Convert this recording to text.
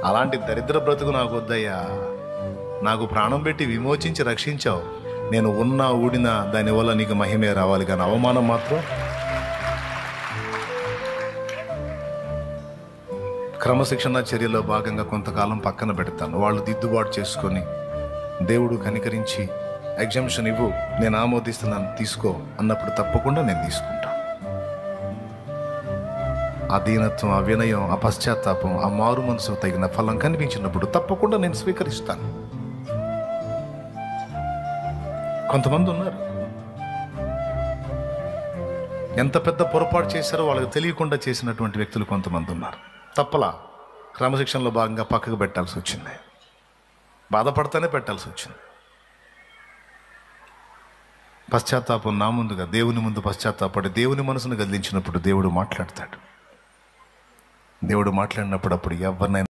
అలాంటి దరిద్ర బ్రతుకు నాకు వద్దయ్యా. నాకు ప్రాణం పెట్టి విమోచించి రక్షించావు. నేను ఉన్నా ఊడినా దానివల్ల నీకు మహిమే రావాలి, కానీ అవమానం మాత్రం. క్రమశిక్షణ చర్యలో భాగంగా కొంతకాలం పక్కన పెడతాను. వాళ్ళు దిద్దుబాటు చేసుకొని దేవుడు కనికరించి ఎగ్జామ్షన్ ఇవ్వు, నేను ఆమోదిస్తున్నాను, తీసుకో అన్నప్పుడు తప్పకుండా నేను తీసుకుంటాను. ఆ దీనత్వం, ఆ వినయం, ఆ పశ్చాత్తాపం, ఆ మారు మనసు తగిన ఫలం కనిపించినప్పుడు తప్పకుండా నేను స్వీకరిస్తాను. కొంతమంది ఉన్నారు, ఎంత పెద్ద పొరపాటు చేశారో వాళ్ళకి తెలియకుండా చేసినటువంటి వ్యక్తులు కొంతమంది ఉన్నారు. తప్పలా క్రమశిక్షణలో భాగంగా పక్కకు పెట్టాల్సి వచ్చింది, బాధపడతానే పెట్టాల్సి వచ్చింది. పశ్చాత్తాపం నా ముందుగా దేవుని ముందు పశ్చాత్తాపడి దేవుని మనసును గదిలించినప్పుడు దేవుడు మాట్లాడతాడు. దేవుడు మాట్లాడినప్పుడు అప్పుడు ఎవరినైనా